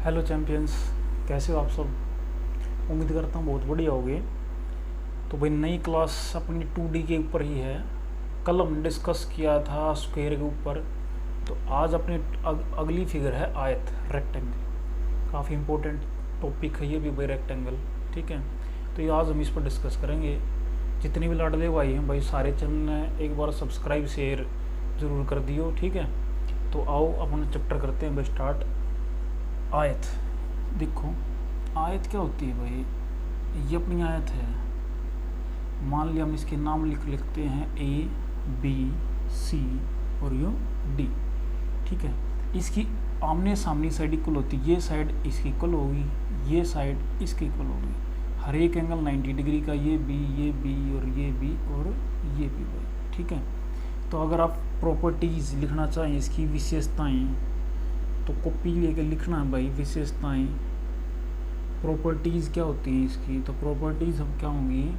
Hello champions, कैसे हो आप सब। उम्मीद करता हूँ बहुत बढ़िया होगे। तो भाई नई क्लास अपनी 2D के ऊपर ही है। कल हमने डिस्कस किया था स्क्वायर के ऊपर। तो आज अपनी अगली फिगर है आयत, रेक्टेंगल। काफ़ी इम्पोर्टेंट टॉपिक है ये भी भाई, रेक्टेंगल। ठीक है, तो ये आज हम इस पर डिस्कस करेंगे। जितने भी लाडले भाई हैं भाई, सारे चैनल हैं, एक बार सब्सक्राइब शेयर ज़रूर कर दियो। ठीक है, तो आओ अपना चैप्टर करते हैं भाई स्टार्ट। आयत देखो, आयत क्या होती है भाई। ये अपनी आयत है। मान लिया हम इसके नाम लिखते हैं ए बी सी और यो डी। ठीक है, इसकी आमने सामने साइड इक्वल होती है। ये साइड इसकी इक्वल होगी, ये साइड इसकी इक्वल होगी। हर एक एंगल 90 डिग्री का, ये बी और ये बी और ये बी भाई। ठीक है, तो अगर आप प्रॉपर्टीज़ लिखना चाहें, इसकी विशेषताएं, तो कॉपी लेके लिखना है भाई। विशेषताएं, प्रॉपर्टीज़ क्या होती हैं इसकी। तो प्रॉपर्टीज़ हम क्या होंगी,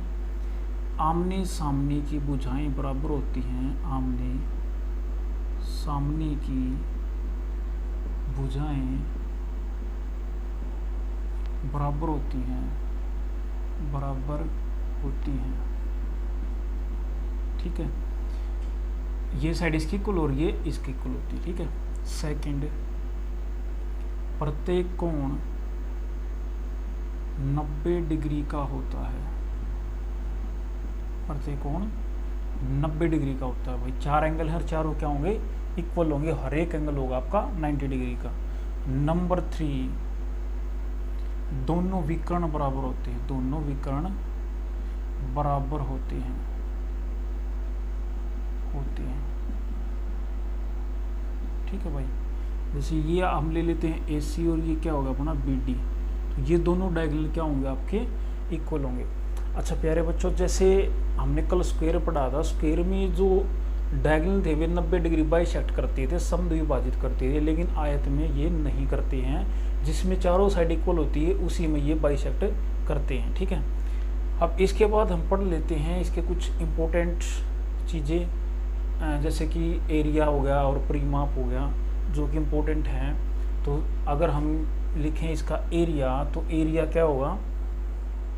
आमने सामने की भुजाएं बराबर होती हैं। आमने सामने की भुजाएं बराबर होती हैं, बराबर होती हैं। ठीक है, ये साइड इसकी इक्वल और ये इसकी इक्वल होती है। ठीक है, सेकंड, प्रत्येक कोण 90 डिग्री का होता है। प्रत्येक कोण 90 डिग्री का होता है भाई। चार एंगल हर चारों क्या होंगे, इक्वल होंगे। हर एक एंगल होगा आपका 90 डिग्री का। नंबर 3, दोनों विकर्ण बराबर होते हैं। दोनों विकर्ण बराबर होते हैं। ठीक है भाई, जैसे ये हम ले लेते हैं AC और ये क्या होगा अपना BD। तो ये दोनों डायगोनल क्या होंगे आपके, इक्वल होंगे। अच्छा प्यारे बच्चों, जैसे हमने कल स्क्वायर पढ़ा था, स्क्वायर में जो डायगोनल थे वे 90 डिग्री बाइसेक्ट करते थे, समद्विभाजित करते थे। लेकिन आयत में ये नहीं करते हैं। जिसमें चारों साइड इक्वल होती है उसी में ये बाइसेक्ट करते हैं। ठीक है, अब इसके बाद हम पढ़ लेते हैं इसके कुछ इम्पोर्टेंट चीज़ें, जैसे कि एरिया हो गया और परिमाप हो गया, जो कि इम्पोर्टेंट हैं। तो अगर हम लिखें इसका एरिया, तो एरिया क्या होगा,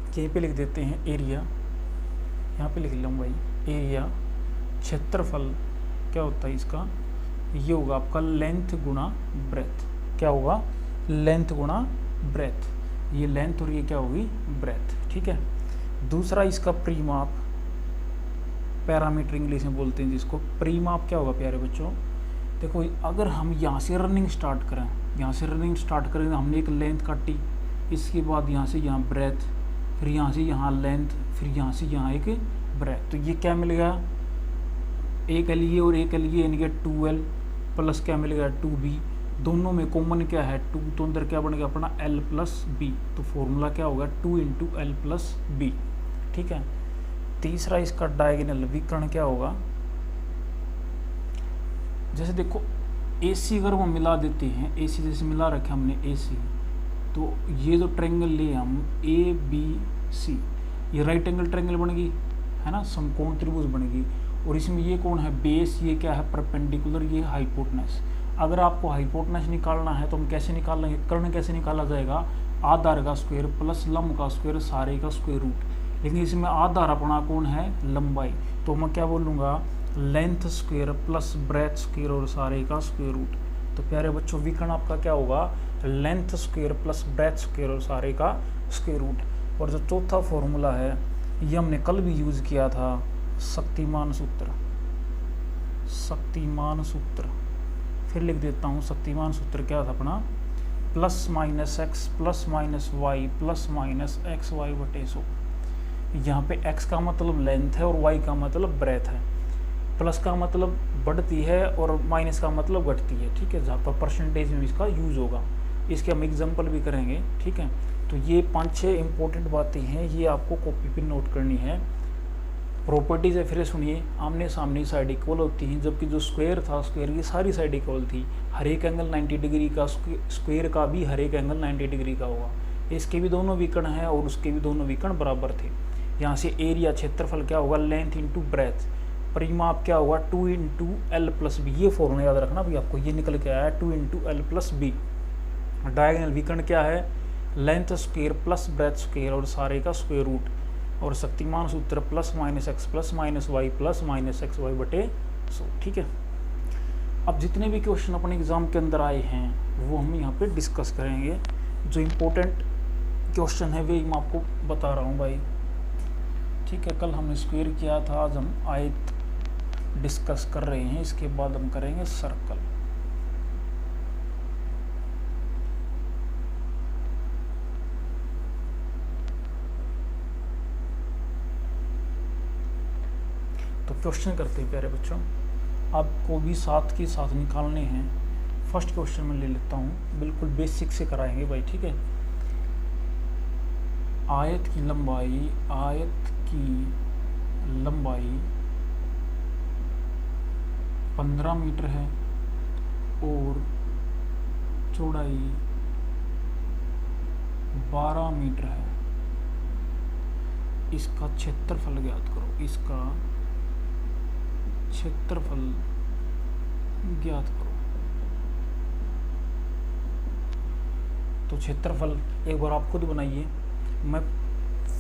यहीं पे लिख देते हैं एरिया। यहाँ पे लिख लूँ भाई एरिया। क्षेत्रफल क्या होता है इसका, ये होगा आपका लेंथ गुणा ब्रेथ। क्या होगा, लेंथ गुणा ब्रेथ। ये लेंथ और ये क्या होगी, ब्रेथ। ठीक है, दूसरा इसका परिमाप, पैरामीटर इंग्लिश में बोलते हैं जिसको। परिमाप क्या होगा प्यारे बच्चों, देखो अगर हम यहाँ से रनिंग स्टार्ट करें, यहाँ से रनिंग स्टार्ट करें, हमने एक लेंथ काटी, इसके बाद यहाँ से यहाँ ब्रेथ, फिर यहाँ से यहाँ लेंथ, फिर यहाँ से यहाँ एक ब्रेथ। तो ये क्या मिलेगा, एक एल ये और एक एल ये, यानी कि 2L प्लस क्या मिलेगा 2B। दोनों में कॉमन क्या है 2, तो अंदर क्या बनेगा अपना L प्लस B। तो फॉर्मूला क्या होगा 2 × L प्लस B। ठीक है, तीसरा इसका डायगोनल विकर्ण क्या होगा, जैसे देखो AC अगर हम मिला देते हैं, AC जैसे मिला रखे हमने AC, तो ये जो ट्रायंगल लिए हम ABC, ये राइट एंगल ट्रायंगल बनेगी, है ना, समकोण त्रिभुज बनेगी। और इसमें ये कौन है, बेस, ये क्या है परपेंडिकुलर, ये हाइपोटेनस। अगर आपको हाइपोटेनस निकालना है तो हम कैसे निकाल लेंगे, कर्ण कैसे निकाला जाएगा, आधार का स्क्वायर प्लस लंब का स्क्वायर, सारे का स्क्वायर रूट। लेकिन इसमें आधार अपना कौन है, लंबाई। तो मैं क्या बोलूँगा, length square plus breadth square और सारे का स्क्वायर रूट। तो प्यारे बच्चों विकर्ण आपका क्या होगा, length square plus breadth square और सारे का स्क्वायर रूट। और जो चौथा फॉर्मूला है ये हमने कल भी यूज़ किया था, शक्तिमान सूत्र। शक्तिमान सूत्र फिर लिख देता हूँ। शक्तिमान सूत्र क्या था अपना, +-x +-y +-xy/100। यहाँ पे x का मतलब लेंथ है और y का मतलब ब्रेथ है। प्लस का मतलब बढ़ती है और माइनस का मतलब घटती है। ठीक है, जहाँ पर परसेंटेज में इसका यूज़ होगा, इसके हम एग्जांपल भी करेंगे। ठीक है, तो ये 5-6 इंपॉर्टेंट बातें हैं, ये आपको कॉपी पे नोट करनी है। प्रॉपर्टीज़ है, फिर सुनिए, आमने सामने साइड इक्वल होती हैं, जबकि जो स्क्वायर था, स्क्वायर की सारी साइड इक्वल थी। हर एक एंगल 90 डिग्री का, स्क्वायर का भी हर एक एंगल 90 डिग्री का होगा। इसके भी दोनों विकर्ण हैं और उसके भी दोनों विकर्ण बराबर थे। यहाँ से एरिया क्षेत्रफल क्या होगा, लेंथ इंटू ब्रेथ। परिमाप क्या होगा 2 × L + B। ये फॉर्मूला याद रखना भाई, आपको ये निकल के आया 2 × L + B। डायगोनल विकर्ण क्या है, length square plus breadth square और सारे का स्क्वायर रूट, और शक्तिमान सूत्र plus minus X plus minus Y plus minus X Y बटे 100। ठीक है, अब जितने भी क्वेश्चन अपने एग्जाम के अंदर आए हैं वो हम यहाँ पे डिस्कस करेंगे। जो इम्पोर्टेंट क्वेश्चन है वही मैं आपको बता रहा हूँ भाई। ठीक है, कल हमने स्क्वायर किया था, आज हम आयत डिस्कस कर रहे हैं, इसके बाद हम करेंगे सर्कल। तो क्वेश्चन करते हैं प्यारे बच्चों, आपको भी साथ के साथ निकालने हैं। फर्स्ट क्वेश्चन में ले लेता हूँ, बिल्कुल बेसिक से कराएंगे भाई। ठीक है, आयत की लंबाई 15 मीटर है और चौड़ाई 12 मीटर है। इसका क्षेत्रफल ज्ञात करो, इसका क्षेत्रफल ज्ञात करो। तो क्षेत्रफल एक बार आप खुद बनाइए, मैं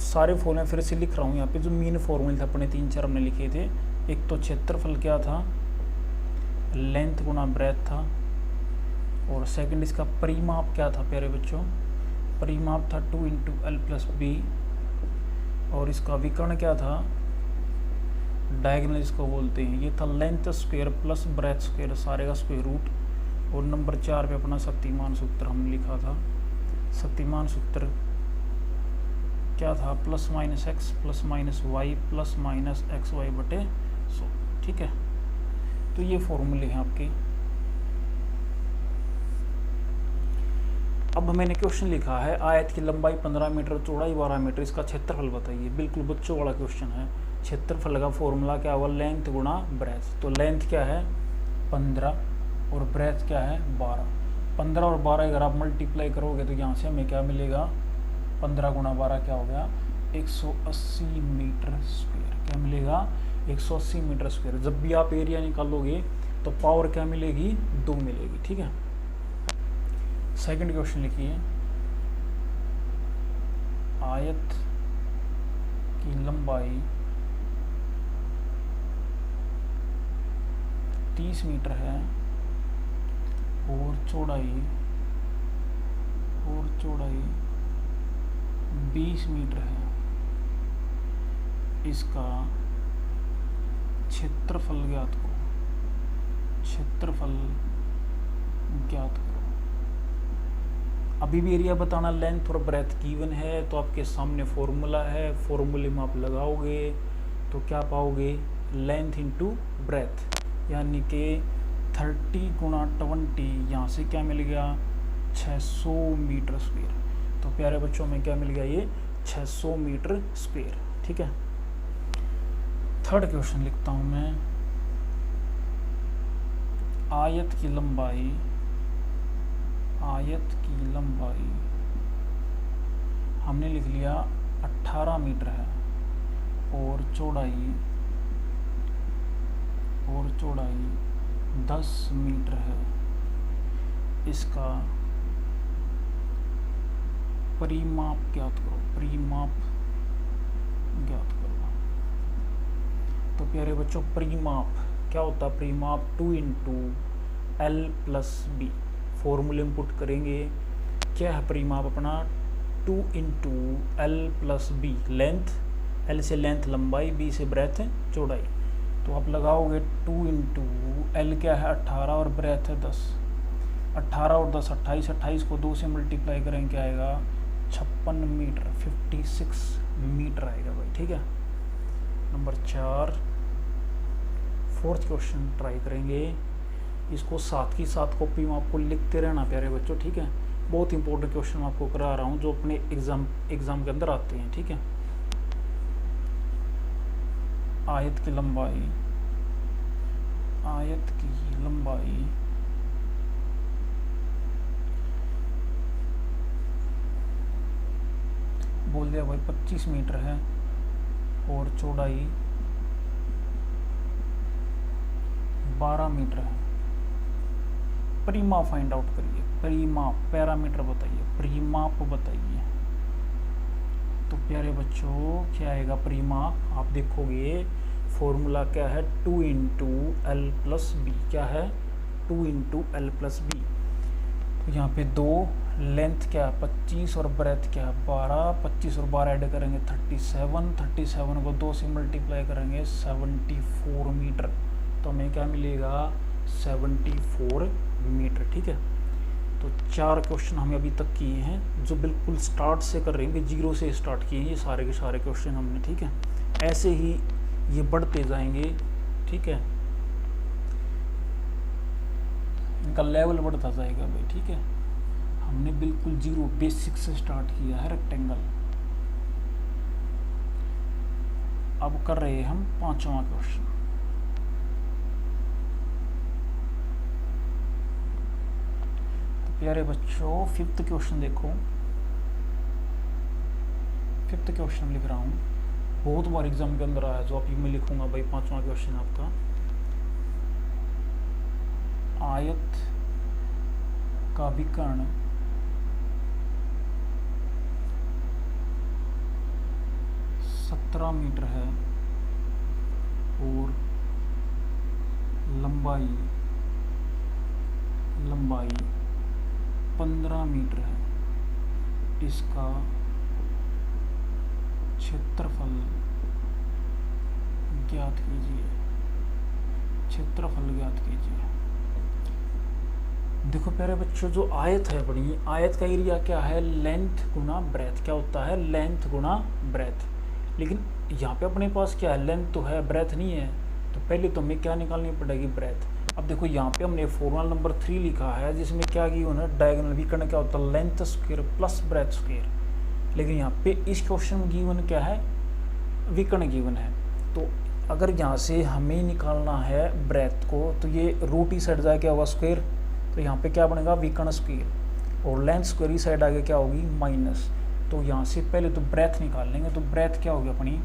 सारे फॉर्मूले फिर से लिख रहा हूँ यहाँ पे। जो मेन फॉर्मूले थे अपने 3-4 हमने लिखे थे, एक तो क्षेत्रफल क्या था, लेंथ गुना ब्रेथ था, और सेकंड इसका परिमाप क्या था प्यारे बच्चों, परिमाप था 2 × L + B, और इसका विकर्ण क्या था, डायगोनल इसको बोलते हैं, ये था length square plus breadth square सारे का स्क्वायर रूट, और नंबर 4 पे अपना शक्तिमान सूत्र हमने लिखा था। शक्तिमान सूत्र क्या था, plus minus X plus minus Y plus minus X Y बटे 100। ठीक है, तो ये फॉर्मूले हैं आपके। अब मैंने क्वेश्चन लिखा है, आयत की लंबाई 15 मीटर चौड़ाई 12 मीटर, इसका क्षेत्रफल बताइए। बिल्कुल बच्चों वाला क्वेश्चन है। क्षेत्रफल का फॉर्मूला क्या होगा, लेंथ गुणा ब्रेथ। तो लेंथ क्या है 15 और ब्रेथ क्या है 12। 15 और 12 अगर आप मल्टीप्लाई करोगे तो यहाँ से हमें क्या मिलेगा, 15 × 12 क्या हो गया, 180 मीटर स्क्वायर। क्या मिलेगा, 180 मीटर स्क्वायर। जब भी आप एरिया निकालोगे तो पावर क्या मिलेगी, 2 मिलेगी। ठीक है, सेकंड क्वेश्चन लिखिए, आयत की लंबाई 30 मीटर है और चौड़ाई 20 मीटर है। इसका क्षेत्रफल ज्ञात करो, क्षेत्रफल ज्ञात करो। अभी भी एरिया बताना, लेंथ और ब्रेथ गिवन है तो आपके सामने फॉर्मूला है, फॉर्मूले में आप लगाओगे तो क्या पाओगे, लेंथ इंटू ब्रेथ, यानी कि 30 × 20, यहाँ से क्या मिल गया 600 मीटर स्क्वायर। तो प्यारे बच्चों में क्या मिल गया, ये 600 मीटर स्क्वायर। ठीक है, थर्ड क्वेश्चन लिखता हूँ मैं, आयत की लंबाई हमने लिख लिया 18 मीटर है और चौड़ाई 10 मीटर है। इसका परिमाप ज्ञात करो, परिमाप ज्ञात करो। तो प्यारे बच्चों परिमाप क्या होता है, परिमाप 2 × L + B। फॉर्मूले में पुट करेंगे, क्या है परिमाप अपना, 2 × L + B। लेंथ, L से लेंथ लंबाई, B से ब्रेथ चौड़ाई। तो आप लगाओगे 2 × L क्या है 18 और ब्रेथ है 10। 18 और 10 28, 28 को 2 से मल्टीप्लाई करेंगे क्या आएगा 56 मीटर, 56 मीटर आएगा भाई। ठीक है, नंबर 4 फोर्थ क्वेश्चन ट्राई करेंगे। इसको साथ ही साथ कॉपी में आपको लिखते रहना प्यारे बच्चों। ठीक है, बहुत इंपॉर्टेंट क्वेश्चन आपको करा रहा हूँ जो अपने एग्जाम के अंदर आते हैं। ठीक है, आयत की लंबाई बोल दिया भाई 25 मीटर है और चौड़ाई 12 मीटर है। परिमाप फाइंड आउट करिए, परिमाप, पैरामीटर बताइए, परिमाप बताइए। तो प्यारे बच्चों क्या आएगा परिमाप, आप देखोगे फॉर्मूला क्या है, 2 इंटू एल प्लस बी, क्या है 2 इंटू एल प्लस बी। तो यहाँ पे 2, लेंथ क्या है 25 और ब्रेथ क्या है 12, 25 और 12 ऐड करेंगे 37, 37 को 2 से मल्टीप्लाई करेंगे 74 मीटर, तो हमें क्या मिलेगा 74 मीटर। ठीक है, तो 4 क्वेश्चन हमें अभी तक किए हैं, जो बिल्कुल स्टार्ट से कर रहे हैं, जीरो से स्टार्ट किए हैं ये सारे के सारे क्वेश्चन हमने। ठीक है, ऐसे ही ये बढ़ते जाएंगे। ठीक है, इनका लेवल बढ़ता जाएगा भाई। ठीक है, हमने बिल्कुल जीरो बेसिक से स्टार्ट किया है रेक्टेंगल। अब कर रहे हैं हम 5वां क्वेश्चन। तो प्यारे बच्चों 5th क्वेश्चन देखो, 5th क्वेश्चन लिख रहा हूँ, बहुत बार एग्जाम के अंदर आया, जो आप मैं लिखूंगा भाई 5वां क्वेश्चन आपका। आयत का विकर्ण सत्रह मीटर है और लंबाई 15 मीटर है, इसका क्षेत्रफल ज्ञात कीजिए, क्षेत्रफल ज्ञात कीजिए। देखो प्यारे बच्चों, जो आयत है अपनी, आयत का एरिया क्या है, लेंथ गुना ब्रेथ, क्या होता है लेंथ गुना ब्रेथ। लेकिन यहाँ पे अपने पास क्या है, लेंथ तो है ब्रेथ नहीं है, तो पहले तो हमें क्या निकालनी पड़ेगी, ब्रेथ। अब देखो यहाँ पे हमने फॉर्मूला नंबर 3 लिखा है, जिसमें क्या गिवन है, डायगोनल विकर्ण क्या होता है, length square plus breadth square. लेकिन यहाँ पे इस क्वेश्चन में गिवन क्या है, विकर्ण गिवन है। तो अगर यहाँ से हमें निकालना है ब्रेथ को, तो ये रूट ही साइड जाए क्या होगा स्क्वायर, तो यहाँ पे क्या बनेगा विकर्ण स्क्वायर, और लेंथ स्क्वायर ही साइड आगे क्या होगी माइनस। तो यहाँ से पहले तो ब्रेथ निकाल लेंगे, तो ब्रेथ क्या होगी अपनी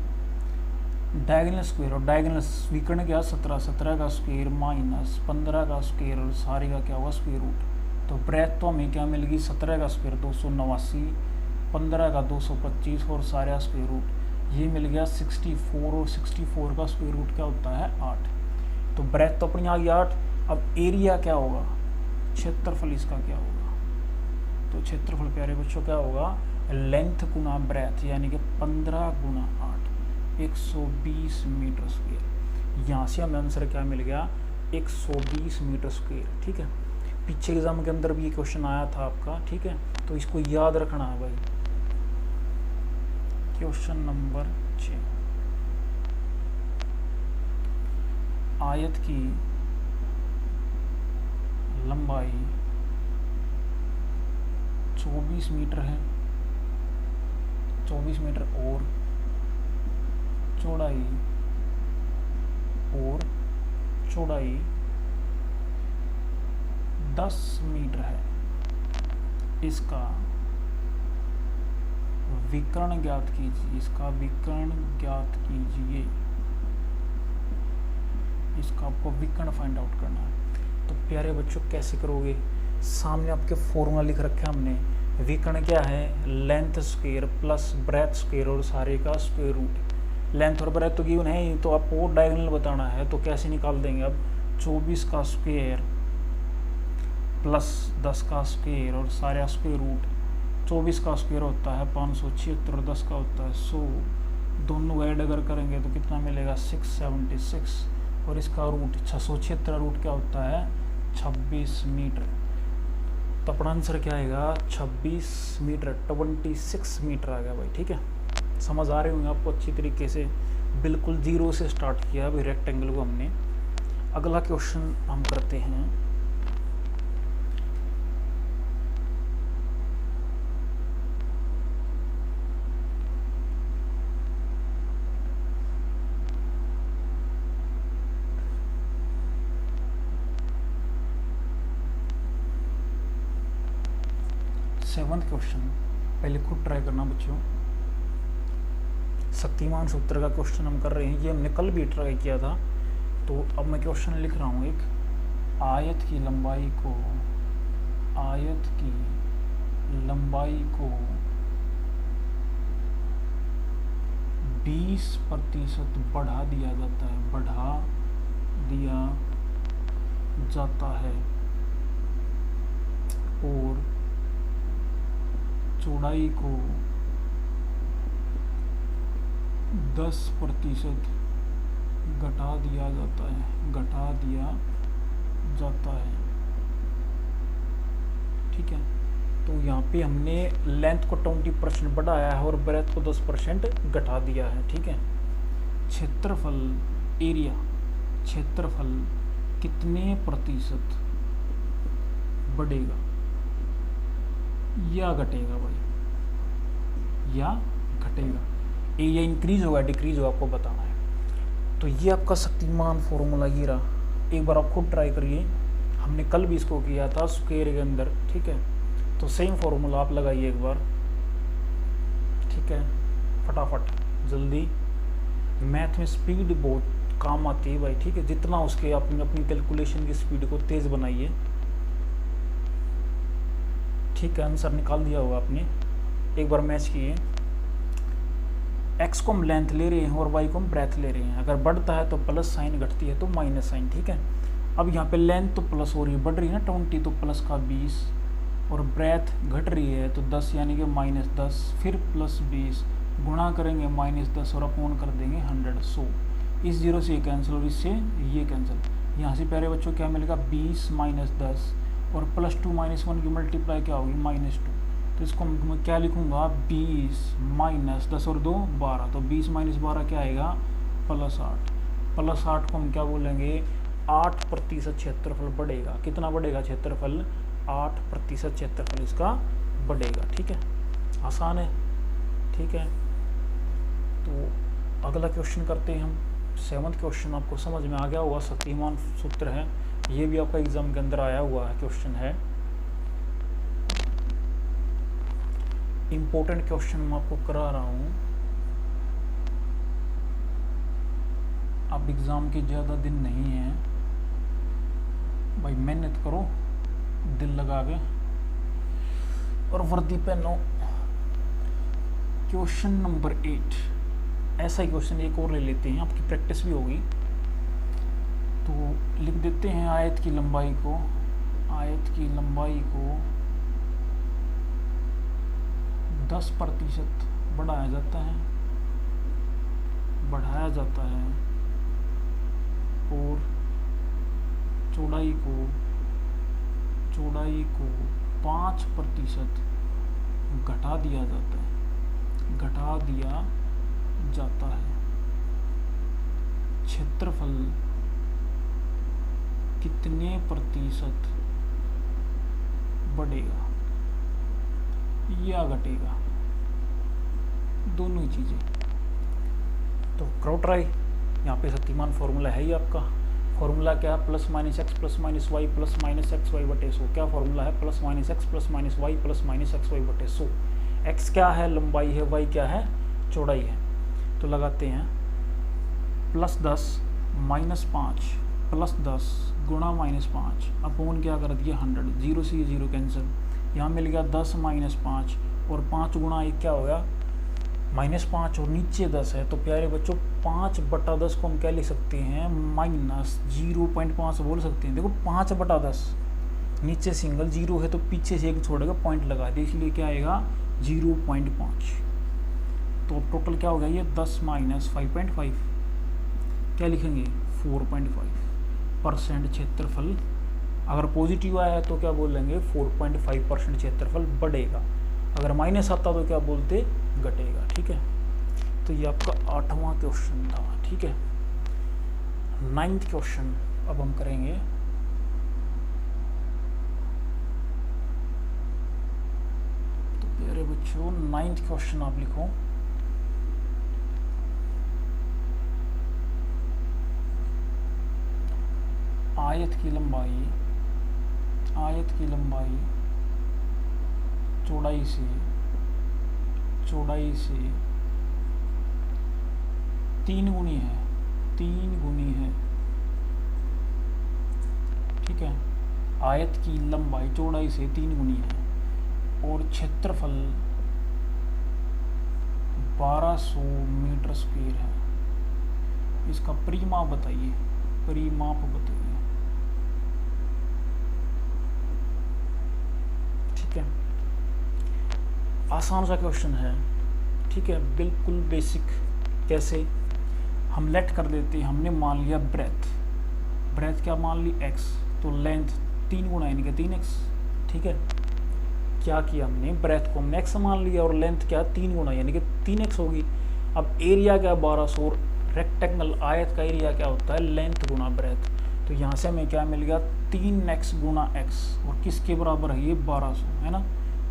डायगोनल स्क्वायर, और डायगोनल विकर्ण क्या 17 का स्क्वायर माइनस 15 का स्क्वायर, और सारे का क्या होगा स्क्वायर रूट। तो ब्रेथ तो हमें क्या मिलेगी 17 का स्क्वायर 289, 15 का 225 और सारे का स्क्वायर रूट, ये मिल गया 64, और 64 का स्क्वायर रूट क्या होता है 8। तो ब्रेथ तो अपनी आ गई 8। अब एरिया क्या होगा, क्षेत्रफल इसका क्या होगा, तो क्षेत्रफल प्यारे बच्चों क्या होगा, लेंथ गुना ब्रेथ, यानी कि 15 गुना 8, 120 मीटर स्क्वायर। यहाँ से हमें आंसर क्या मिल गया 120 मीटर स्क्वायर। ठीक है, पीछे एग्जाम के अंदर भी ये क्वेश्चन आया था आपका। ठीक है, तो इसको याद रखना है भाई। क्वेश्चन नंबर 6, आयत की लंबाई 24 मीटर है, 24 मीटर, और चौड़ाई 10 मीटर है, इसका विकर्ण ज्ञात कीजिए, इसका विकर्ण ज्ञात कीजिए। इसका आपको विकर्ण फाइंड आउट करना है। तो प्यारे बच्चों कैसे करोगे, सामने आपके फॉर्मूला लिख रखा है हमने, विकर्ण क्या है length square plus breadth square और सारे का स्क्वायर रूट। लेंथ और ब्रेथ तो गिवन है ही, तो आपको डायगोनल बताना है, तो कैसे निकाल देंगे। अब 24 का स्क्वायर प्लस 10 का स्क्वायर और सारे स्क्वायर रूट। 24 का स्क्वायर होता है 576 और 10 का होता है 100, दोनों ऐड अगर करेंगे तो कितना मिलेगा 676, और इसका रूट 676 रूट क्या होता है 26 मीटर। तो अपना आंसर क्या आएगा 26 मीटर, 26 मीटर आ गया भाई। ठीक है, समझ आ रहे होंगे आपको अच्छी तरीके से, बिल्कुल जीरो से स्टार्ट किया भाई रेक्टेंगल को हमने। अगला क्वेश्चन हम करते हैं, सेवंथ क्वेश्चन। पहले खुद ट्राई करना बच्चों। शक्तिमान सूत्र का क्वेश्चन हम कर रहे हैं, ये हमने कल भी ट्राई किया था। तो अब मैं क्वेश्चन लिख रहा हूँ, एक आयत की लंबाई को आयत की लंबाई को 20% बढ़ा दिया जाता है और चौड़ाई को 10% घटा दिया जाता है। ठीक है, तो यहाँ पे हमने लेंथ को 20% बढ़ाया है और ब्रेथ को 10% घटा दिया है। ठीक है, क्षेत्रफल कितने प्रतिशत बढ़ेगा या घटेगा भाई, या घटेगा, एरिया इंक्रीज होगा डिक्रीज होगा, आपको बताना है। तो ये आपका शक्तिमान फॉर्मूला ये रहा, एक बार आप खुद ट्राई करिए। हमने कल भी इसको किया था स्क्वायर के अंदर। ठीक है, तो सेम फॉर्मूला आप लगाइए एक बार। ठीक है, फटाफट जल्दी। मैथ में स्पीड बहुत काम आती है भाई। ठीक है, जितना उसके आपने अपनी कैलकुलेशन की स्पीड को तेज बनाइए। ठीक है, आंसर निकाल दिया होगा आपने। एक बार मैच किए, एक्स को हम लेंथ ले रहे हैं और वाई को हम ब्रेथ ले रहे हैं। अगर बढ़ता है तो प्लस साइन, घटती है तो माइनस साइन। ठीक है, अब यहाँ पे लेंथ तो प्लस हो रही है, बढ़ रही है ना 20, तो प्लस का 20, और ब्रेथ घट रही है तो 10 यानी कि -10, फिर प्लस 20, गुणा करेंगे -10 और अपॉन कर देंगे 100, 100। इस जीरो से ये कैंसिल और इससे ये कैंसिल। यहाँ से प्यारे बच्चों क्या मिलेगा, 20 - 10 और +2 - 1 की मल्टीप्लाई क्या होगी, -2। तो इसको मैं क्या लिखूँगा, 20 - 10 और 2 12, तो 20 - 12 क्या आएगा, +8। +8 को हम क्या बोलेंगे, 8% क्षेत्रफल बढ़ेगा। कितना बढ़ेगा क्षेत्रफल, 8% क्षेत्रफल इसका बढ़ेगा। ठीक है, आसान है। ठीक है, तो अगला क्वेश्चन करते हैं हम। 7th क्वेश्चन आपको समझ में आ गया होगा, शक्तिमान सूत्र है, ये भी आपका एग्जाम के अंदर आया हुआ है क्वेश्चन है। इम्पोर्टेंट क्वेश्चन मैं आपको करा रहा हूँ। अब एग्ज़ाम के ज़्यादा दिन नहीं हैं भाई, मेहनत करो दिल लगा के और वर्दी पहनो। क्वेश्चन नंबर 8, ऐसा ही क्वेश्चन एक और ले लेते हैं, आपकी प्रैक्टिस भी होगी। तो लिख देते हैं, आयत की लंबाई को 10% बढ़ाया जाता है और चौड़ाई को 5% घटा दिया जाता है। क्षेत्रफल कितने प्रतिशत बढ़ेगा या घटेगा, दोनों ही चीज़ें। तो करो ट्राई। यहाँ पे शक्तिमान फॉर्मूला है ही आपका। फॉर्मूला क्या है, +-x +-y +-xy/100। क्या फॉर्मूला है, +-x +-y +-xy/100। x क्या है, लंबाई है, y क्या है, चौड़ाई है। तो लगाते हैं +10 - 5 +10 गुणा -5 अपॉन क्या कर दिया 100, 0 से ये 0 कैंसिल। यहाँ मिल गया 10 - 5 और 5 गुणा 1 क्या होगा, -5 और नीचे 10 है। तो प्यारे बच्चों 5/10 को हम क्या लिख सकते हैं, -0.5 बोल सकते हैं। देखो 5/10, नीचे सिंगल 0 है तो पीछे से एक छोड़ेगा, पॉइंट लगा दे, इसलिए क्या आएगा 0.5। तो टोटल क्या हो गया ये 10 - 5.5, क्या लिखेंगे 4.5% क्षेत्रफल। अगर पॉजिटिव आया है तो क्या बोलेंगे 4.5% क्षेत्रफल बढ़ेगा। अगर माइनस आता तो क्या बोलते, घटेगा। ठीक है, तो ये आपका 8वां क्वेश्चन था। ठीक है, 9th क्वेश्चन अब हम करेंगे। तो प्यारे बच्चों 9th क्वेश्चन आप लिखो, आयत की लंबाई चौड़ाई से 3 गुनी है। ठीक है, आयत की लंबाई चौड़ाई से 3 गुनी है और क्षेत्रफल 1200 मीटर स्क्वायर है। इसका परिमाप बताइए, परिमाप बताइए। ठीक है, आसान सा क्वेश्चन है। ठीक है, बिल्कुल बेसिक। कैसे हम लेट कर देते हैं, हमने मान लिया ब्रेथ क्या मान ली x, तो लेंथ 3 गुना यानी कि 3x। ठीक है, क्या किया हमने, ब्रेथ को हमने x मान लिया और लेंथ क्या 3 गुना यानी कि 3x होगी। अब एरिया क्या 1200 और रेक्टेंगल आयत का एरिया क्या होता है लेंथ गुना ब्रेथ, तो यहाँ से हमें क्या मिल गया 3x गुना x, और किसके बराबर है ये 1200 है ना।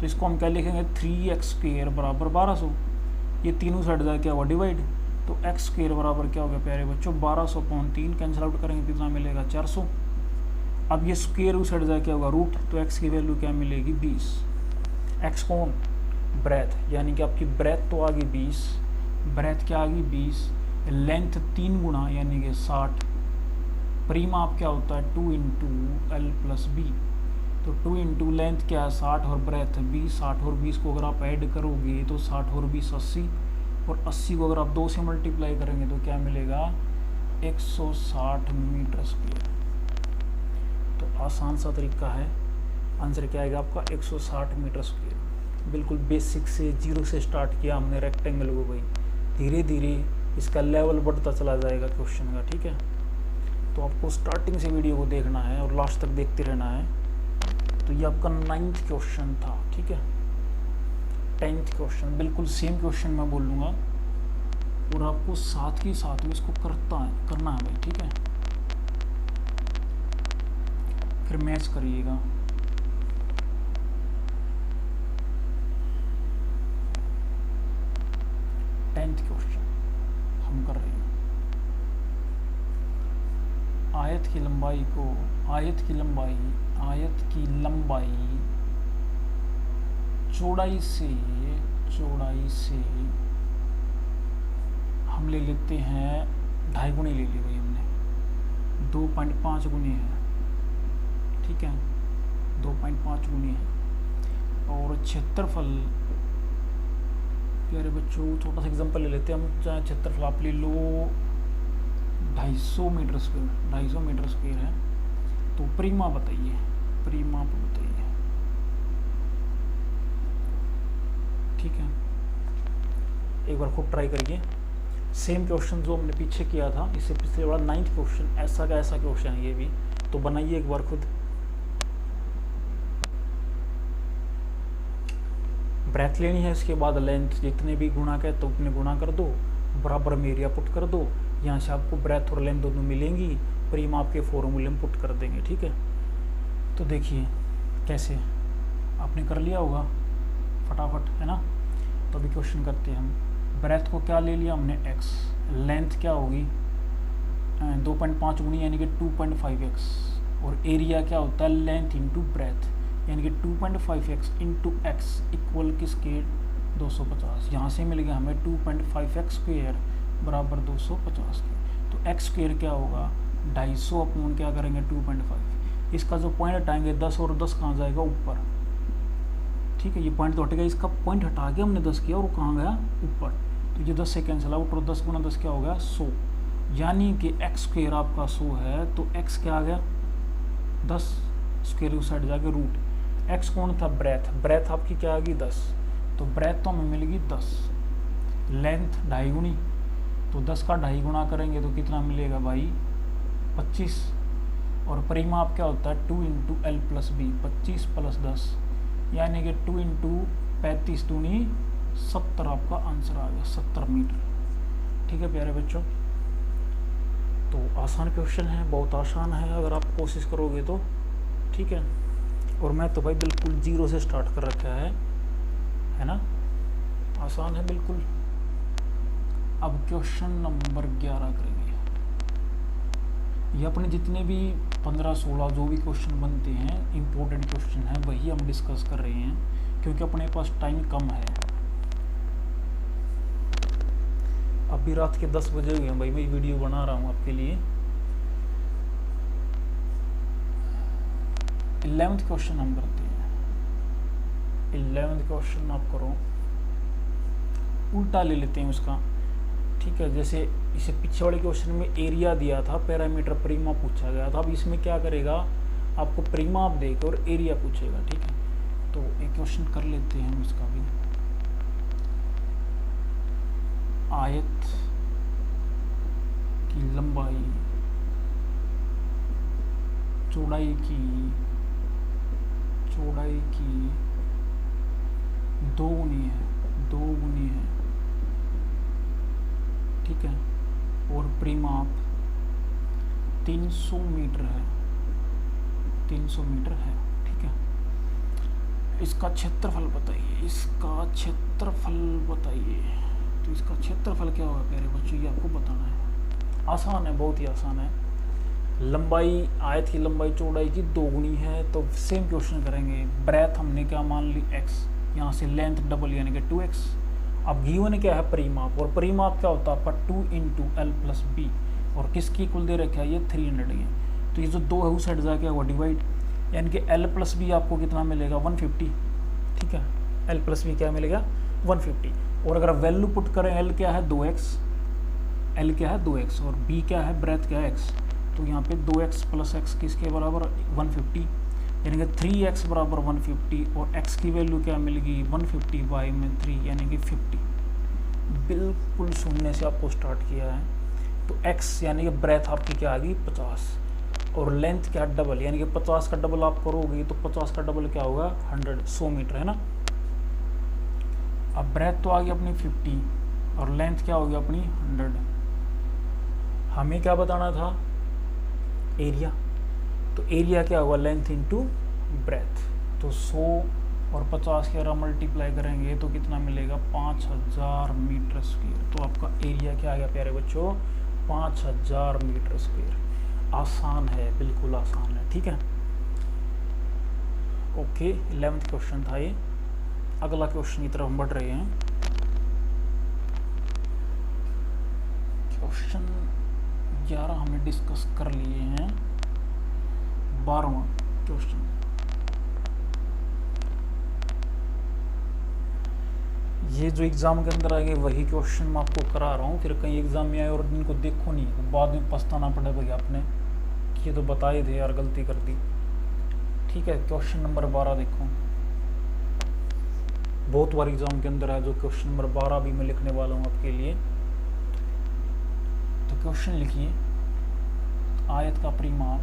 तो इसको हम क्या लिखेंगे 3x स्क्वायर बराबर 1200। ये तीनों साइड जाए क्या हुआ डिवाइड, तो x स्क्वायर बराबर क्या हो गया प्यारे बच्चों 1200/3 कैंसिल आउट करेंगे कितना मिलेगा 400। अब ये स्क्वायर उस साइड जाए क्या होगा रूट, तो x की वैल्यू क्या मिलेगी 20। x कौन ब्रेथ, यानी कि आपकी ब्रेथ तो आ गई 20, ब्रेथ क्या आ गई 20, लेंथ 3 गुना यानी कि 60, परिमाप क्या होता है 2 × L + B, तो 2 × लेंथ क्या है 60 और ब्रेथ 20, 60 और 20 को अगर आप ऐड करोगे तो 60 और 20 80, और 80 को अगर आप 2 से मल्टीप्लाई करेंगे तो क्या मिलेगा 160 मीटर स्क्वायर। तो आसान सा तरीका है, आंसर क्या आएगा आपका 160 मीटर स्क्वायर। बिल्कुल बेसिक से जीरो से स्टार्ट किया हमने रेक्टेंगल को, भाई धीरे धीरे इसका लेवल बढ़ता चला जाएगा क्वेश्चन का। ठीक है, तो आपको स्टार्टिंग से वीडियो को देखना है और लास्ट तक देखते रहना है। तो ये आपका 9th क्वेश्चन था। ठीक है, 10th क्वेश्चन बिल्कुल सेम क्वेश्चन मैं बोलूँगा और आपको साथ ही साथ में इसको करना है भाई। ठीक है, फिर मैच करिएगा। क्वेश्चन हम कर रहे हैं, आयत की लंबाई चौड़ाई से हम ले लेते हैं 2.5 गुनी ले ली भाई हमने, 2.5 गुनी है। ठीक है, 2.5 गुनी है और क्षेत्रफल प्यारे बच्चों छोटा सा एग्जांपल ले लेते हैं हम, चाहे क्षेत्रफल आप ले लो 250 मीटर स्क्वायर है, तो परिमाप बताइए। ठीक है, एक बार खुद ट्राई करिए। सेम क्वेश्चन जो हमने पीछे किया था, इससे पिछले वाला 9th क्वेश्चन, ऐसा का ऐसा क्वेश्चन है ये भी, तो बनाइए एक बार खुद। ब्रेथ लेनी है, इसके बाद लेंथ जितने भी गुणा के तो उतने गुणा कर दो, बराबर में एरिया पुट कर दो, यहाँ से आपको ब्रेथ और लेंथ दोनों मिलेंगी, परिमाप के फॉर्मूले में पुट कर देंगे। ठीक है, तो देखिए कैसे आपने कर लिया होगा फटाफट, है ना। तो अभी क्वेश्चन करते हैं हम। ब्रेथ को क्या ले लिया हमने x, लेंथ क्या होगी 2.5 गुनी यानी कि 2.5x, और एरिया क्या होता है लेंथ इंटू ब्रेथ यानी कि 2.5x इंटू एक्स इक्वल किसके 250। यहाँ से मिल गया हमें 2.5x स्क्वायर बराबर 250 के, तो x स्क्वायर क्या होगा 250 अपॉन क्या करेंगे 2.5, इसका जो पॉइंट हटाएंगे 10 और 10 कहाँ जाएगा ऊपर। ठीक है, ये पॉइंट तो हटेगा, इसका पॉइंट हटा के हमने 10 किया और वो कहाँ गया ऊपर, तो ये 10 से कैंसिल आउट और 10 × 10 क्या हो गया 100, यानी कि x स्क्वायर आपका 100 है, तो x क्या आ गया 10, स्क्वायर उस साइड जाके रूट, x कौन था ब्रेथ आपकी क्या आ गई 10, तो ब्रेथ तो हमें मिलेगी 10, लेंथ 2.5 गुनी, तो 10 का 2.5 गुना करेंगे तो कितना मिलेगा भाई 25, और परिमाप क्या होता है 2 × L + B, 25 + 10 यानी कि 2 × 35 दूनी 70, आपका आंसर आ गया 70 मीटर। ठीक है प्यारे बच्चों, तो आसान क्वेश्चन है, बहुत आसान है अगर आप कोशिश करोगे तो। ठीक है, और मैं तो भाई बिल्कुल जीरो से स्टार्ट कर रखा है ना, आसान है बिल्कुल। अब क्वेश्चन नंबर 11 करेंगे। ये अपने जितने भी 15-16 जो भी क्वेश्चन बनते हैं इम्पोर्टेंट क्वेश्चन है वही हम डिस्कस कर रहे हैं, क्योंकि अपने पास टाइम कम है। अभी रात के 10 बजे हुए हैं भाई, मैं वीडियो बना रहा हूँ आपके लिए। 11th क्वेश्चन हम करते हैं। 11th क्वेश्चन आप करो, उल्टा ले लेते हैं उसका, ठीक है। जैसे इसे पीछे वाले क्वेश्चन में एरिया दिया था, पैरामीटर परिमाप पूछा गया था। अब इसमें क्या करेगा, आपको परिमाप देकर और एरिया पूछेगा, ठीक है। तो एक क्वेश्चन कर लेते हैं हम इसका भी। आयत की लंबाई चौड़ाई की दो गुनी है, ठीक है। और परिमाप 300 मीटर है, 300 मीटर है, ठीक है। इसका क्षेत्रफल बताइए, तो इसका क्षेत्रफल क्या होगा प्यारे बच्चों, ये आपको बताना है। आसान है, बहुत ही आसान है। लंबाई, आयत की लंबाई चौड़ाई की 2 गुनी है, तो सेम क्वेश्चन करेंगे। ब्रेथ हमने क्या मान ली, x, यहाँ से लेंथ डबल यानी कि 2x। अब गिवन क्या है, परिमाप, और परिमाप क्या होता है आपका 2 × l+b, और किसकी इक्वल दे रखा है, ये 300 है। तो ये जो 2 है उस साइड जाके हुआ डिवाइड, यानी कि l+b आपको कितना मिलेगा, 150, ठीक है। l+b क्या मिलेगा, 150। और अगर वैल्यू पुट करें, l क्या है 2x, और b क्या है, ब्रेथ क्या है x, तो यहाँ पे 2x + x किसके बराबर 150, यानी कि 3x बराबर 150, और x की वैल्यू क्या मिलेगी 150/3 यानी कि 50। बिल्कुल शून्य से आपको स्टार्ट किया है, तो x यानी कि ब्रेथ आपकी क्या आ गई 50, और लेंथ क्या डबल, यानी कि 50 का डबल आप करोगे तो 50 का डबल क्या होगा 100 मीटर, है ना। अब ब्रेथ तो आ गई अपनी 50 और लेंथ क्या होगी अपनी 100। हमें क्या बताना था, एरिया, तो एरिया क्या होगा, लेंथ इंटू ब्रेथ। तो 100 और 50 के अगर मल्टीप्लाई करेंगे तो कितना मिलेगा, 5000 मीटर स्क्वायर। तो आपका एरिया क्या आ गया प्यारे बच्चों, 5000 मीटर स्क्वायर। आसान है, बिल्कुल आसान है, ठीक है। ओके, 11th क्वेश्चन था ये। अगला क्वेश्चन की तरफ हम बढ़ रहे हैं। क्वेश्चन 11 हमने डिस्कस कर लिए हैं। 12वां क्वेश्चन, ये जो एग्जाम के अंदर आएंगे वही क्वेश्चन मैं आपको करा रहा हूँ, फिर कहीं एग्जाम में आए और इनको देखो नहीं तो बाद में पछताना पड़े भैया आपने कि ये तो बताए थे यार, गलती कर दी, ठीक है। क्वेश्चन नंबर 12 देखो, बहुत बार एग्जाम के अंदर है जो क्वेश्चन नंबर 12 भी मैं लिखने वाला हूँ आपके लिए। तो क्वेश्चन लिखिए, आयत का परिमाप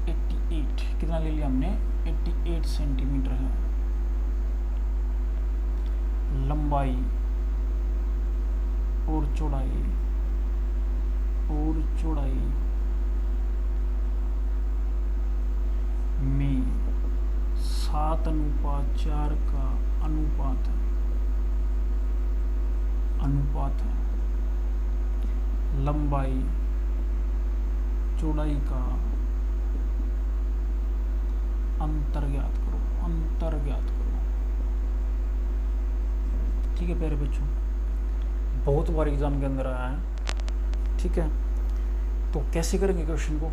88, कितना ले लिया हमने, 88 सेंटीमीटर है। लंबाई और चौड़ाई में 7:4 का अनुपात है। लंबाई चौड़ाई का अंतर ज्ञात करो। ठीक है प्यारे बच्चों, बहुत बार एग्जाम के अंदर आया है, ठीक है। तो कैसे करेंगे क्वेश्चन को,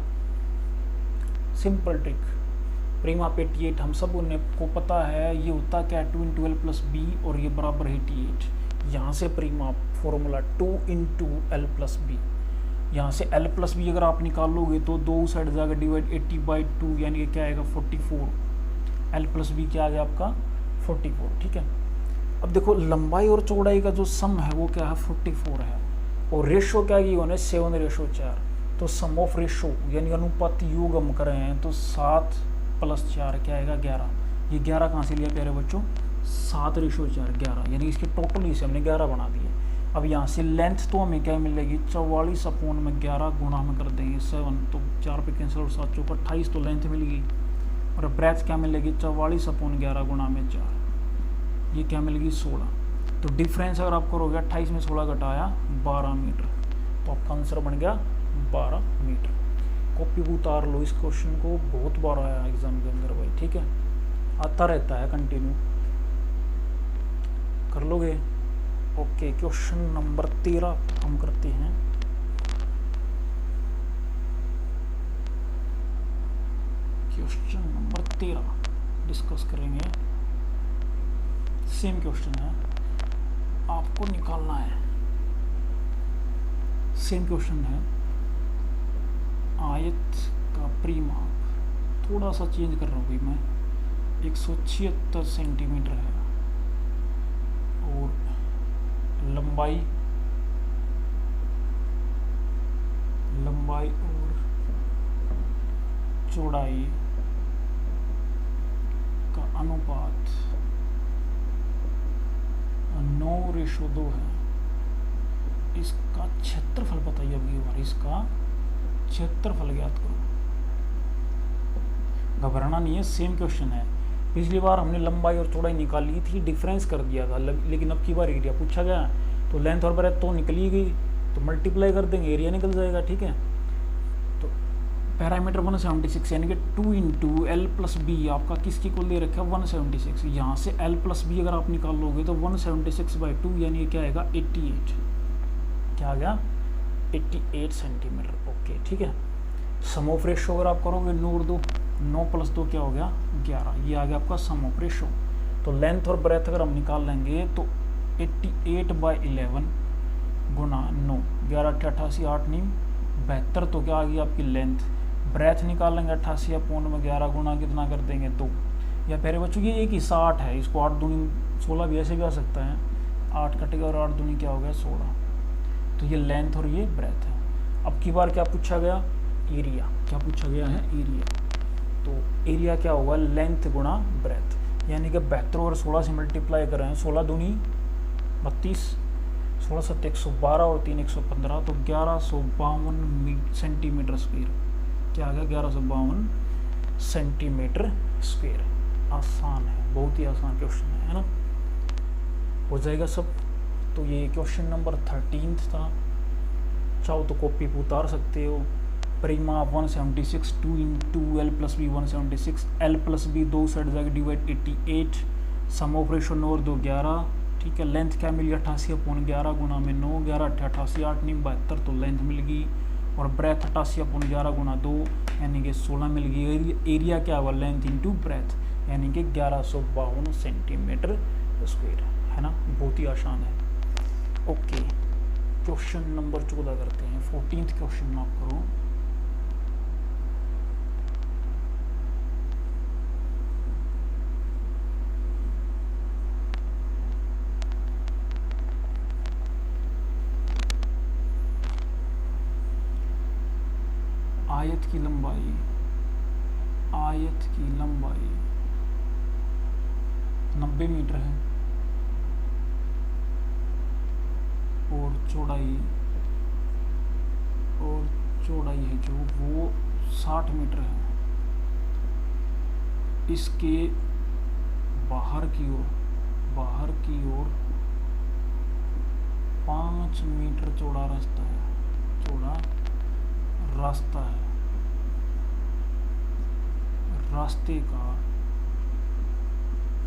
सिंपल ट्रिक। परिमाप 88 हम सब को पता है, ये होता क्या 2 × l+b और ये बराबर 88। यहाँ से परिमाप फॉर्मूला 2 × l+b, यहाँ से l+b अगर आप निकालोगे तो 2 साइड जाकर डिवाइड 80/2 यानी कि क्या आएगा 44। l+b क्या आ गया आपका 44, ठीक है। अब देखो लंबाई और चौड़ाई का जो सम है वो क्या है 44 है, और रेशो क्या की होने 7:4। तो सम ऑफ रेशो यानी अनुपात योग हम कर रहे हैं, तो 7 + 4 क्या आएगा 11। ये 11 कहाँ से लिया प्यारे बच्चों, 7:4 11, यानी इसके टोटल ही से हमने 11 बना दिए। अब यहाँ से लेंथ तो हमें क्या मिलेगी 44/11 गुणा में कर देंगे 7, तो 4 पे कैंसिल और 7 चौका 28, तो लेंथ मिल गई। और ब्रेथ क्या मिलेगी 44/11 गुणा में 4, ये क्या मिलेगी 16। तो डिफरेंस अगर आप करोगे 28 में 16 घटाया 12 मीटर, तो आपका आंसर बन गया 12 मीटर। कॉपी को उतार लो इस क्वेश्चन को, बहुत बार आया एग्जाम के अंदर भाई, ठीक है, आता रहता है कंटिन्यू, कर लोगे। ओके, क्वेश्चन नंबर 13 हम करते हैं। क्वेश्चन नंबर 13 डिस्कस करेंगे। सेम क्वेश्चन है, आपको निकालना है। सेम क्वेश्चन है, आयत का परिमाप थोड़ा सा चेंज कर रहा हूँ भाई मैं, 176 सेंटीमीटर है और लंबाई और चौड़ाई का अनुपात 9:2 है। इसका क्षेत्रफल बताइए। अब ये बार इसका क्षेत्रफल ज्ञात करो। घबराना नहीं है, सेम क्वेश्चन है। पिछली बार हमने लंबाई और चौड़ाई निकाली थी, डिफरेंस कर दिया था, लेकिन अब की बार एरिया पूछा गया तो लेंथ और ब्रेथ तो निकली गई, तो मल्टीप्लाई कर देंगे, एरिया निकल जाएगा। ठीक है, तो पैरामीटर 176 यानी कि 2 इंटू एल प्लस बी आपका किसकी इक्वल दे रखा है 176। यहाँ से एल प्लस बी अगर आप निकाल लोगे तो 176/2 यानी क्या आएगा 88। क्या आ गया 88 सेंटीमीटर। ओके ठीक है, सम ऑफ रेशो अगर आप करोगे 9 और 2, 9 + 2 क्या हो गया 11। ये आ गया आपका सम ऑफ रेशो। तो लेंथ और ब्रेथ अगर हम निकाल लेंगे तो 88/11 गुना 9, 11 × 88 8 9 72। तो क्या आ गई आपकी लेंथ। ब्रेथ निकाल लेंगे 88/11 गुना कितना कर देंगे 2। या प्यारे बच्चों ये एक हिस्सा 8 है, इसको 8 दूनी 16 भी ऐसे भी आ सकता है। 8 कटेगा और 8 दूनी क्या हो गया 16। तो ये लेंथ और ये ब्रेथ है। अब की बार क्या पूछा गया एरिया। क्या पूछा गया है एरिया। तो एरिया क्या होगा लेंथ गुणा ब्रेथ, यानी कि 72 और 16 से मल्टीप्लाई कर रहे हैं। 16 दूनी 32, 16 7 112 और 3 115, तो 1152 सेंटीमीटर स्क्वायर। क्या आ गया 1152 सेंटीमीटर स्क्वायर। आसान है, बहुत ही आसान क्वेश्चन है ना, हो जाएगा सब। तो ये क्वेश्चन नंबर 13 था। चाहो तो कॉपी पे उतार सकते हो। परिमाप 176, 2 into L plus B 176, L plus B 2 side जाके डिवाइड 88, सम ऑफ रेशो 9 और 2 11। ठीक है, लेंथ क्या मिली 88/11 गुना में 9, 11 × 88 8 9 72, तो लेंथ मिल गई। और ब्रेथ 88/11 गुना 2 यानी कि 16 मिल गई। एरिया क्या हुआ लेंथ इंटू ब्रेथ यानी कि 1152 सेंटीमीटर स्क्वायर है ना, बहुत ही आसान है। ओके, क्वेश्चन नंबर 14 करते हैं। 14th क्वेश्चन माफ करो। आयत की लंबाई 90 मीटर है और चौड़ाई है जो वो 60 मीटर है। इसके बाहर की ओर 5 मीटर चौड़ा रास्ता है। रास्ते का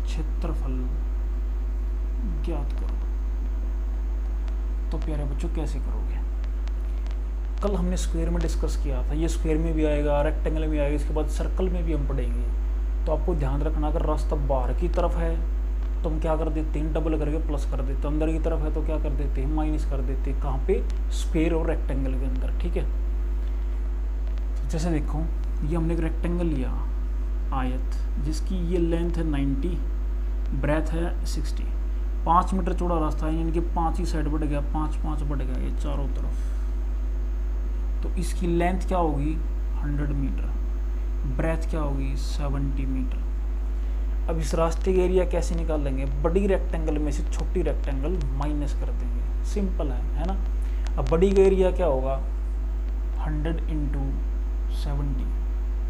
क्षेत्रफल ज्ञात करो। तो प्यारे बच्चों कैसे करोगे। कल हमने स्क्वायर में डिस्कस किया था, ये स्क्वायर में भी आएगा, रेक्टेंगल में आएगा, इसके बाद सर्कल में भी हम पढ़ेंगे। तो आपको ध्यान रखना, अगर रास्ता बाहर की तरफ है तो हम क्या कर देते हैं डबल करके प्लस कर देते हैं, अंदर की तरफ है तो क्या कर देते हैं माइनस कर देते हैं। कहाँ पे स्क्वायर और रेक्टेंगल के अंदर। ठीक है, तो जैसे देखो ये हमने एक रेक्टेंगल लिया आयत जिसकी ये लेंथ है 90, ब्रेथ है 60, 5 मीटर चौड़ा रास्ता है, यानी कि 5 ही साइड बढ़ गया, 5 बढ़ गया ये चारों तरफ। तो इसकी लेंथ क्या होगी 100 मीटर, ब्रेथ क्या होगी 70 मीटर। अब इस रास्ते का एरिया कैसे निकाल लेंगे, बड़ी रेक्टेंगल में से छोटी रेक्टेंगल माइनस कर देंगे, सिंपल है ना। अब बड़ी का एरिया क्या होगा 100 × 70,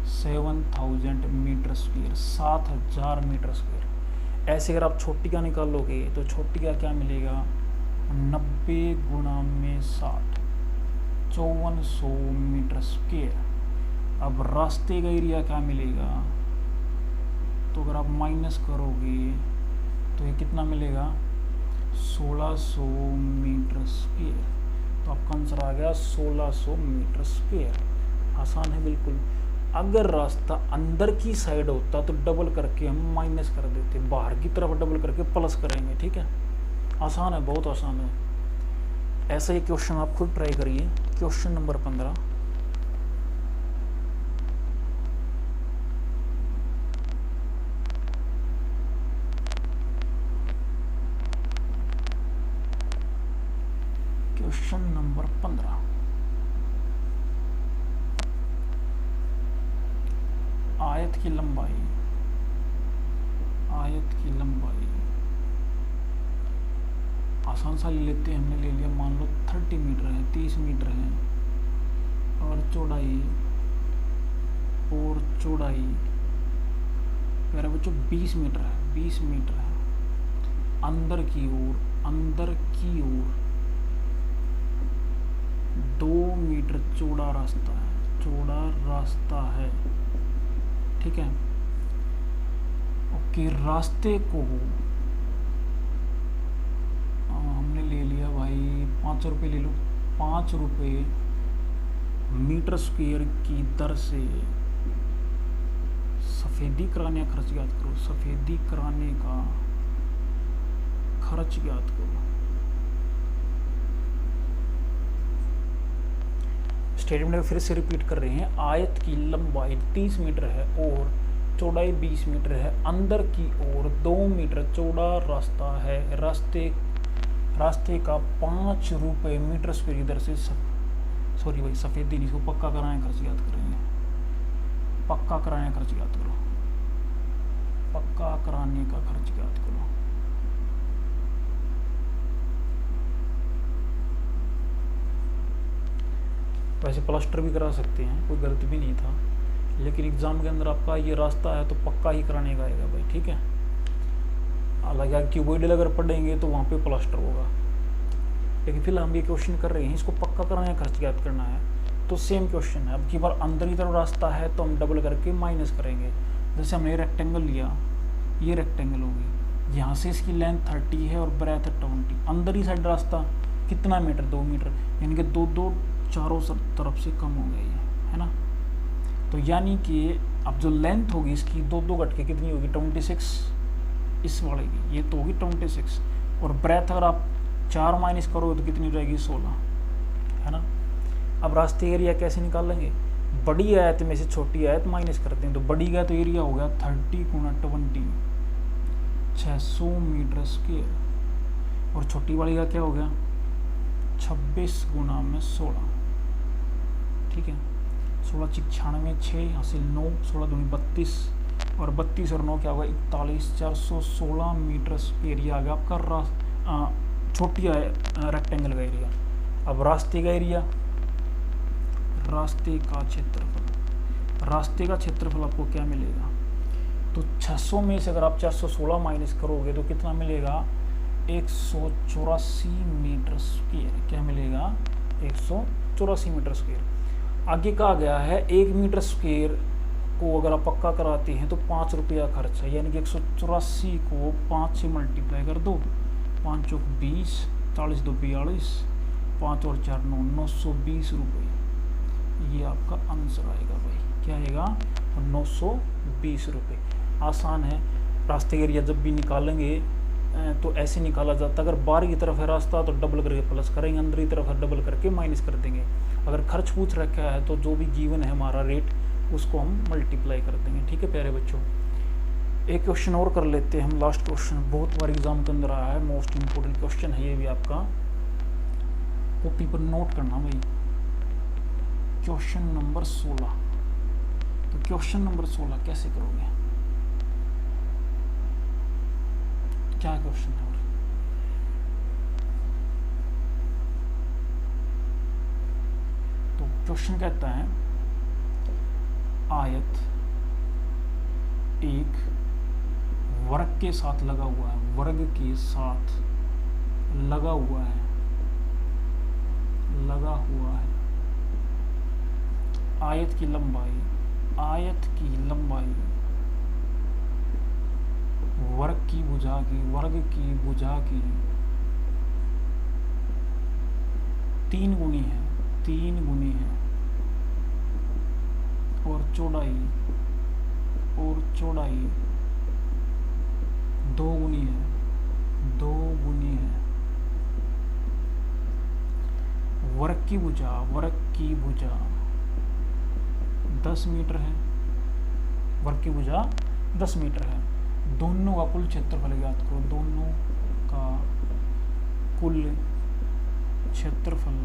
7000 मीटर स्क्वायर, 7000 मीटर स्क्वायर। ऐसे अगर आप छोटी का निकालोगे तो छोटी का क्या मिलेगा 90 × 60, 5400 मीटर स्क्वायर। अब रास्ते का एरिया क्या मिलेगा, तो अगर आप माइनस करोगे तो ये कितना मिलेगा 1600 मीटर स्क्वायर। तो आपका आंसर आ गया 1600 मीटर स्क्वायर। आसान है बिल्कुल। अगर रास्ता अंदर की साइड होता तो डबल करके हम माइनस कर देते, बाहर की तरफ डबल करके प्लस करेंगे। ठीक है, आसान है, बहुत आसान है। ऐसा ही क्वेश्चन आप खुद ट्राई करिए। Question number 15। Question number 15। आयत की लंबाई, आयत की लंबाई आसान सा ले लेते हैं। हमने ले लिया, मान लो 30 मीटर है, 30 मीटर है, और चौड़ाई प्यारे बच्चों 20 मीटर है, 20 मीटर है। अंदर की ओर 2 मीटर चौड़ा रास्ता है। ठीक है, ओके। रास्ते को हमने ले लिया भाई 5 रुपये ले लो, 5 रुपये मीटर स्क्वायर की दर से सफ़ेदी कराने का खर्च ज्ञात करो। सफ़ेदी कराने का खर्च ज्ञात करो। स्टेटमेंट फिर से रिपीट कर रहे हैं। आयत की लंबाई 30 मीटर है और चौड़ाई 20 मीटर है। अंदर की ओर 2 मीटर चौड़ा रास्ता है। रास्ते का 5 रुपये मीटर स्क्वायर की दर से सॉरी भाई सफ़ेदी नहीं, इसको पक्का कराने खर्च याद करेंगे। पक्का कराने का खर्च याद करो, पक्का कराने का खर्च याद करो। वैसे प्लास्टर भी करा सकते हैं, कोई गलत भी नहीं था, लेकिन एग्ज़ाम के अंदर आपका ये रास्ता है तो पक्का ही कराने का आएगा भाई। ठीक है, हालांकि क्यूबॉइडल अगर पढ़ेंगे तो वहाँ पे प्लास्टर होगा, लेकिन फिलहाल हम ये क्वेश्चन कर रहे हैं, इसको पक्का कराने का खर्च याद करना है। तो सेम क्वेश्चन है। अब की बार अंदर की तरफ रास्ता है तो हम डबल करके माइनस करेंगे। जैसे हमने रेक्टेंगल लिया, ये रेक्टेंगल होगी, यहाँ से इसकी लेंथ 30 है और ब्रेथ 20। अंदर ही साइड रास्ता कितना मीटर, 2 मीटर, यानी कि 2 चारों तरफ से कम हो गई है ना। तो यानी कि अब जो लेंथ होगी इसकी 2 घट के कितनी होगी, 26 इस वाले की, ये तो होगी 26। और ब्रेथ अगर आप 4 माइनस करोगे तो कितनी रहेगी, 16, है ना। अब रास्ते एरिया कैसे निकालेंगे, बड़ी आयत में से छोटी आयत माइनस करते हैं। तो बड़ी का तो एरिया हो गया 30 गुना 20, 600 मीटर स्क्वायर। और छोटी वाली का क्या हो गया, 26 गुना में 16। ठीक है, 16 96, 6 यहाँ से 9, 16 दूनी 32, और 32 और 9 क्या होगा, 41, 416 मीटर एरिया आ गया आपका छोटी रेक्टेंगल का एरिया। अब रास्ते का एरिया, रास्ते का क्षेत्रफल आपको क्या मिलेगा, तो 600 में से अगर आप 416 माइनस करोगे तो कितना मिलेगा, 184 मीटर स्क्वायर। क्या मिलेगा, 184 मीटर स्क्वायर। आगे कहा गया है 1 मीटर स्क्वायर को अगर आप पक्का कराते हैं तो 5 रुपया खर्च है, यानी कि 184 को 5 से मल्टीप्लाई कर दो, 5 चौक 20, 40 दो 42, 5 और 4 9, 920 रुपये। ये आपका आंसर आएगा भाई, क्या आएगा, 920 रुपये। आसान है। रास्ते एरिया जब भी निकालेंगे तो ऐसे निकाला जाता है, अगर बाहर की तरफ है रास्ता तो डबल करके प्लस करेंगे, अंदर की तरफ है डबल करके माइनस कर देंगे। अगर खर्च पूछ रखा है तो जो भी गिवन है हमारा रेट उसको हम मल्टीप्लाई कर देंगे। ठीक है प्यारे बच्चों, एक क्वेश्चन और कर लेते हैं हम, लास्ट क्वेश्चन, बहुत बार एग्जाम के अंदर आया है, मोस्ट इम्पोर्टेंट क्वेश्चन है ये भी, आपका कॉपी पर नोट करना भाई। Question number 16। तो क्वेश्चन नंबर 16 कैसे करोगे, क्या क्वेश्चन है, तो क्वेश्चन कहता है आयत एक वर्ग के साथ लगा हुआ है, वर्ग के साथ लगा हुआ है, आयत की लंबाई वर्ग की भुजा की 3 गुनी है, 3 गुनी है, और चौड़ाई 2 गुनी है, 2 गुनी है। वर्ग की भुजा 10 मीटर है, वर्ग की भुजा 10 मीटर है। दोनों का कुल क्षेत्रफल ज्ञात करो, दोनों का कुल क्षेत्रफल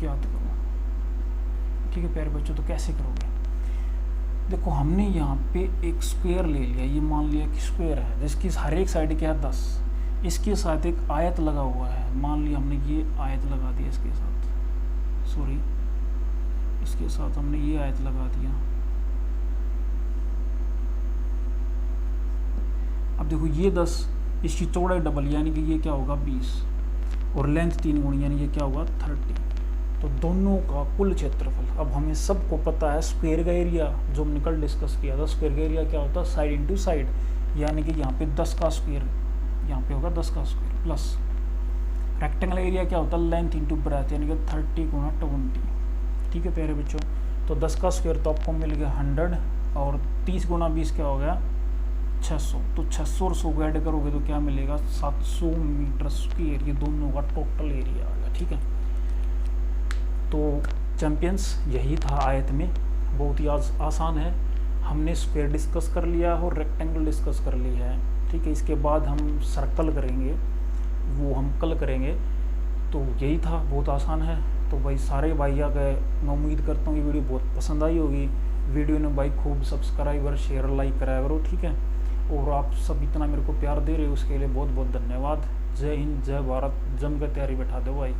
ज्ञात करो। ठीक है प्यारे बच्चों, तो कैसे करोगे? देखो हमने यहाँ पे एक स्क्वायर ले लिया, ये मान लिया कि स्क्वायर है जिसकी हर एक साइड क्या है 10। इसके साथ एक आयत लगा हुआ है, मान लिया हमने ये आयत लगा दिया इसके साथ हमने ये आयत लगा दिया। अब देखो ये 10, इसकी चौड़ाई डबल यानी कि ये क्या होगा 20, और लेंथ 3 गुनी यानी ये क्या होगा 30। तो दोनों का कुल क्षेत्रफल, अब हमें सबको पता है स्क्वायर का एरिया जो हमने कल डिस्कस किया था, स्क्वायर का एरिया क्या होता है साइड इंटू साइड, यानी कि यहाँ पे 10 का स्क्वायर, यहाँ पे होगा 10 का स्क्वायर, प्लस रेक्टेंगल एरिया क्या होता है लेंथ इंटू ब्रेथ यानी कि 30 गुना 20। ठीक है प्यारे बच्चों, तो 10 का स्क्वायर तो आपको मिल गया 100, और 30 गुना 20 क्या हो गया 600। तो 600 और 100 को ऐड करोगे तो क्या मिलेगा 700 मीटर स्क्वायर, ये दोनों का टोटल एरिया आ गया। ठीक है, तो चैंपियंस यही था आयत में, बहुत ही आसान है। हमने स्क्वायर डिस्कस कर लिया और रेक्टेंगल डिस्कस कर लिया है। ठीक है, इसके बाद हम सर्कल करेंगे, वो हम कल करेंगे। तो यही था, बहुत आसान है। तो भाई सारे भाई आ गए, मैं उम्मीद करता हूँ ये वीडियो बहुत पसंद आई होगी। वीडियो ने भाई खूब सब्सक्राइबर शेयर लाइक कराया करो। ठीक है, और आप सब इतना मेरे को प्यार दे रहे हो उसके लिए बहुत बहुत धन्यवाद। जय हिंद, जय भारत, जम कर तैयारी बैठा दो भाई।